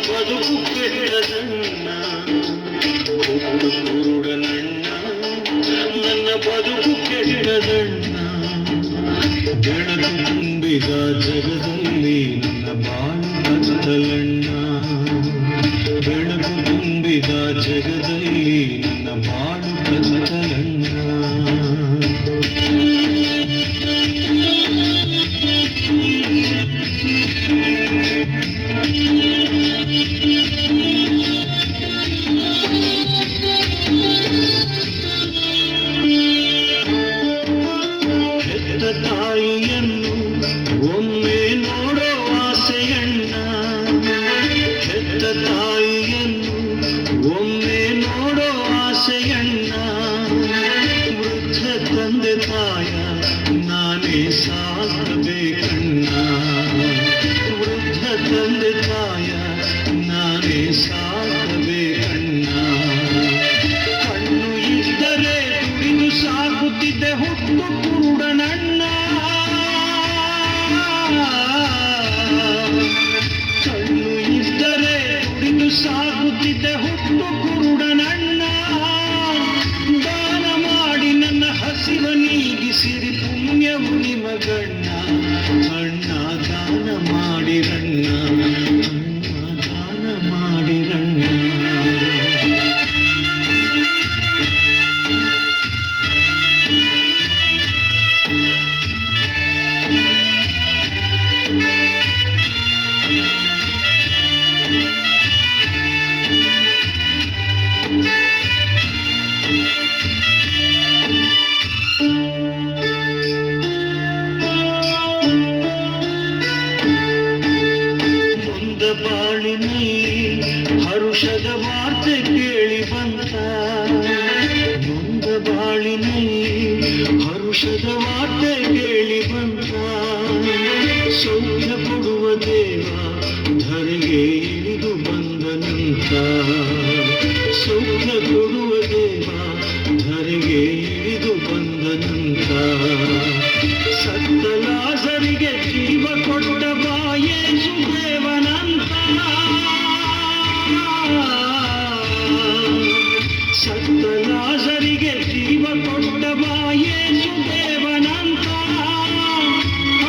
ಬದುಕು ಕೆಡದಣ್ಣ, ಕುರುಡನಣ್ಣ, ನನ್ನ ಬದುಕು ಕೆಡದಣ್ಣ. ಬೆಳಕು ತುಂಬಿದ ಜಗದಲ್ಲಿ ನನ್ನ ಬಾಳು ಕತ್ತಲಣ್ಣ, ಬೆಳಕು ತುಂಬಿದ ಜಗದಲ್ಲಿ ನನ್ನ ಬಾಳು ಕತ್ತಲಣ್ಣ. ಹೆತ್ತ ತಾಯಿಯನ್ನು ಒಮ್ಮೆ ನೋಡೋ ಆಸೆಯಣ್ಣ, ಹೆತ್ತ ತಾಯಿಯನ್ನು ಒಮ್ಮೆ ನೋಡೋ ಆಸೆಯಣ್ಣ. ವೃದ್ಧ ತಂದೆ ತಾಯ ನಾನೇ ಸಾಕಬೇಕಣ್ಣ, ವೃದ್ಧ ತಂದೆ ತಾಯ ನಾನೇ ಸಾಕಬೇಕಣ್ಣ. ಕಣ್ಣು ಇದ್ದರೆ ದುಡಿದು ಸಾಗುತ್ತಿದ್ದೆ ಹುಟ್ಟು ಕುರುಡನಣ್ಣ, ಕಣ್ಣು ಇದ್ದರೆ ದುಡಿದು ಸಾಗುತ್ತಿದ್ದೆ ಹುಟ್ಟು ಕುರುಡನಣ್ಣ. ದಾನ ಮಾಡಿ ನನ್ನ ಹಸಿವ ನೀಗಿಸಿರಿ ಪುಣ್ಯವು ನಿಮಗಣ್ಣ, ಅಣ್ಣ ದಾನ ಮಾಡಿರಣ್ಣ, ಅಣ್ಣ ದಾನ ಮಾಡಿರಣ್ಣ. ನೊಂದ ಬಾಳಿನಲ್ಲಿ ಹರುಷದ ವಾರ್ತೆ ಕೇಳಿ ಬಂತ, ನೊಂದ ಬಾಳಿನಲ್ಲಿ ಹರುಷದ ವಾರ್ತೆ ಕೇಳಿ ಬಂತ. ಸೌಖ್ಯ ಕೊಡುವ ದೇವ ಧರೆಗೆ ಇಳಿದು ಬಂದನಂತ, ಸೌಖ್ಯ ಕೊಡುವ ದೇವ ಧರೆಗೆ ಇಳಿದು ಬಂದನಂತ. ಸತ್ತ ಲಾಜರಿಗೆ ಜೀವ ಕೊಟ್ಟ ಬಾ ಯೇಸು ದೇವನಂತ, ಸತ್ತ ಲಾಜರಿಗೆ ಜೀವ ಕೊಟ್ಟ ಬಾ ಯೇಸು ದೇವನಂತ.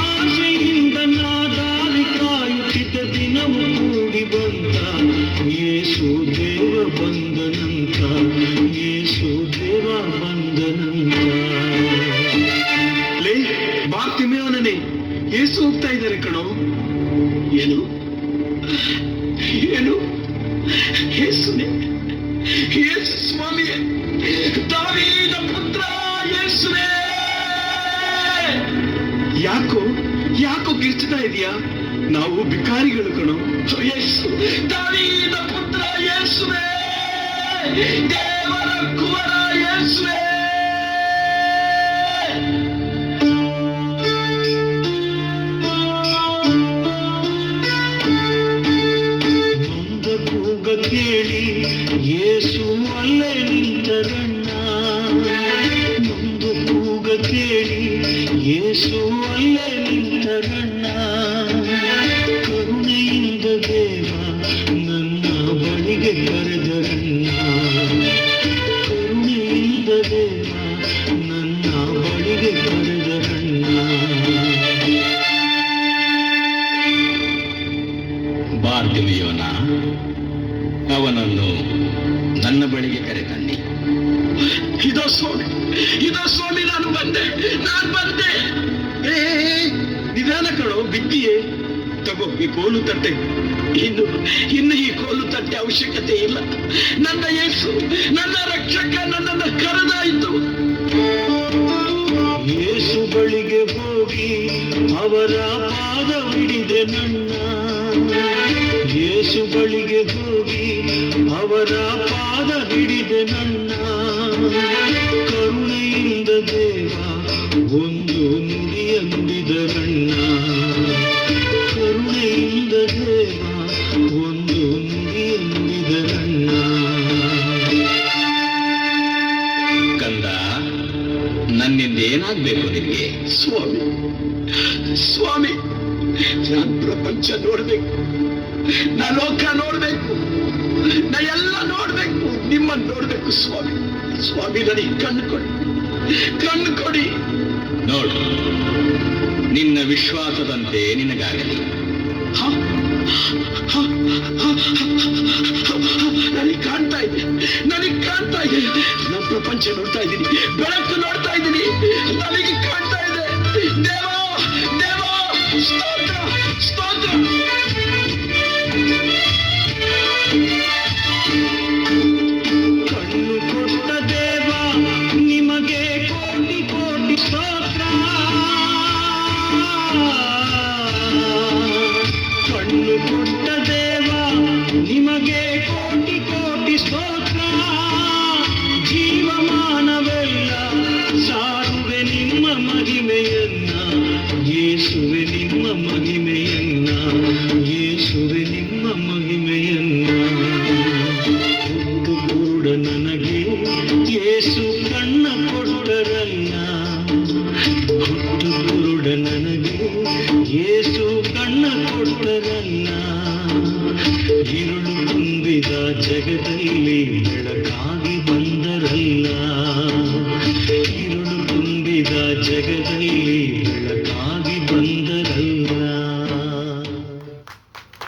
ಆಸೆಯಿಂದ ನಾ ದಾರಿ ಕಾಯುತ್ತಿದ್ದ ದಿನವು ಕೂಡಿ ಬಂತ, ಯೇಸು ದೇವ ಬಂದನಂತ, ಯೇಸು ದೇವ ಬಂದನಂತ. ಲೇ ಬಾರ್ತಿಮೇವನೇ, ಯೇಸು ಹೋಗ್ತಾ ಇದ್ದಾರೆ ಕಣೋ. ಏನು ಏನು ಯೇಸುನೇ, ಯೇಸು ಸ್ವಾಮಿಯೇ, ದಾವೀದ ಪುತ್ರ ಯೇಸುವೇ. ಯಾಕೋ ಯಾಕೋ ಕಿರ್ಚ್ತಾ ಇದೆಯಾ? ನಾವು ಭಿಕಾರಿಗಳು ಕಣೋ. ಯೇಸು, ದಾವೀದ ಪುತ್ರ ಯೇಸುವೇ, ದೇವರ ಕುವರ ಯೇಸುವೇ. ನೊಂದ ಕೂಗ ಕೇಳಿ ಯೇಸು ಅಲ್ಲೇ ನಿಂತರಣ್ಣ, ನೊಂದ ಕೂಗ ಕೇಳಿ ಯೇಸು ಅಲ್ಲೇ ನಿಂತರಣ್ಣ. ಕರುಣೆಯಿಂದ ದೇವ ನನ್ನ ಬಳಿಗೆ ಕರೆದರಣ್ಣ, ಕರುಣೆಯಿಂದ ದೇವ ನನ್ನ ಬಳಿಗೆ ಕರೆದರಣ್ಣ. ಬಾರ್ತಿಮೆಯೋನ ಅವನನ್ನು ನನ್ನ ಬಳಿಗೆ ಕರೆತನ್ನಿ. ಇದೋ ಸ್ವಾಮಿ, ನಾನು ಬಂದೆ. ನಿಧಾನ ಕಣೋ, ಬಿದ್ದಿಯೇ. ತಗೋ ಈ ಕೋಲು ತಟ್ಟೆ. ಇನ್ನು ಈ ಕೋಲು ತಟ್ಟೆ ಅವಶ್ಯಕತೆ ಇಲ್ಲ. ನನ್ನ ಯೇಸು, ನನ್ನ ರಕ್ಷಕ ನನ್ನನ್ನು ಕರೆದಾಯಿತು. ಯೇಸು ಬಳಿಗೆ ಹೋಗಿ ಅವರ ಪಾದ ಹಿಡಿದೆ ನನ್ನ, ಯೇಸು ಬಳಿಗೆ ಹೋಗಿ ಅವರ ಪಾದ ಹಿಡಿದೆ ನನ್ನ. ಕರುಣೆಯಿಂದ ದೇವ ಒಂದು ನುಡಿಯ ನುಡಿದರಣ್ಣ, ಕರುಣೆಯಿಂದ ದೇವ ಒಂದು ನುಡಿಯ ನುಡಿದರಣ್ಣ. ಕಂದ, ನನ್ನಿಂದ ಏನಾಗ್ಬೇಕು ನಿನಗೆ? ಸ್ವಾಮಿ ಸ್ವಾಮಿ, ನಾನ್ ಪ್ರಪಂಚ ನೋಡ್ಬೇಕು, ನಾ ಲೋಕ ನೋಡ್ಬೇಕು, ನಾ ಎಲ್ಲ ನೋಡ್ಬೇಕು, ನಿಮ್ಮನ್ನು ನೋಡ್ಬೇಕು ಸ್ವಾಮಿ. ಸ್ವಾಮಿ ನನಗೆ ಕಣ್ಣು ಕೊಡಿ, ಕಣ್ಣು ಕೊಡಿ. ನೋಡು, ನಿನ್ನ ವಿಶ್ವಾಸದಂತೆ ನಿನಗಾಗಲಿ. ನನಗೆ ಕಾಣ್ತಾ ಇದೆ, ನನಗೆ ಕಾಣ್ತಾ ಇದೆ. ನಾನು ಪ್ರಪಂಚ ನೋಡ್ತಾ ಇದ್ದೀನಿ, ಬೆಳಕು ನೋಡ್ತಾ ಇದ್ದೀನಿ, ನನಗೆ ಕಾಣ್ತಾ ಇದೆ. ದೇವ ದೇವ, ಸ್ತೋತ್ರ ಸ್ತೋತ್ರ. ಕಣ್ಣು ಕೊಟ್ಟ ದೇವ ನಿಮಗೆ ಕೋಟಿ ಕೋಟಿ ಸ್ತೋತ್ರ. ಕಣ್ಣು ಕೊಟ್ಟ ದೇವ ನಿಮಗೆ ಕೋಟಿ ಕೋಟಿ ಸ್ತೋತ್ರ. ಜೀವಮಾನವೆಲ್ಲ ಸಾರುವೆ ನಿಮ್ಮ ಮಹಿಮೆಯನ್ನ, ಯೇಸುವೆ ನಿಮ್ಮ ಮಹಿಮೆಯನ್ನ, ಯೇಸುವೆ ನಿಮ್ಮ ಮಹಿಮೆಯನ್ನ. ಹುಟ್ಟು ಕುರುಡ ನನಗೆ ಯೇಸು ಕಣ್ಣ ಕೊಟ್ಟರಲ್ಲ, ಹುಟ್ಟು ಕುರುಡ ನನಗೆ ಯೇಸು ಕಣ್ಣ ಕೊಟ್ಟರಲ್ಲ. ഇരുಳು ತುಂಬಿದ ಜಗದಲ್ಲಿ ಬೆಳಕಾಗಿ ಬಂದರಲ್ಲ, ഇരുಳು ತುಂಬಿದ ಜಗ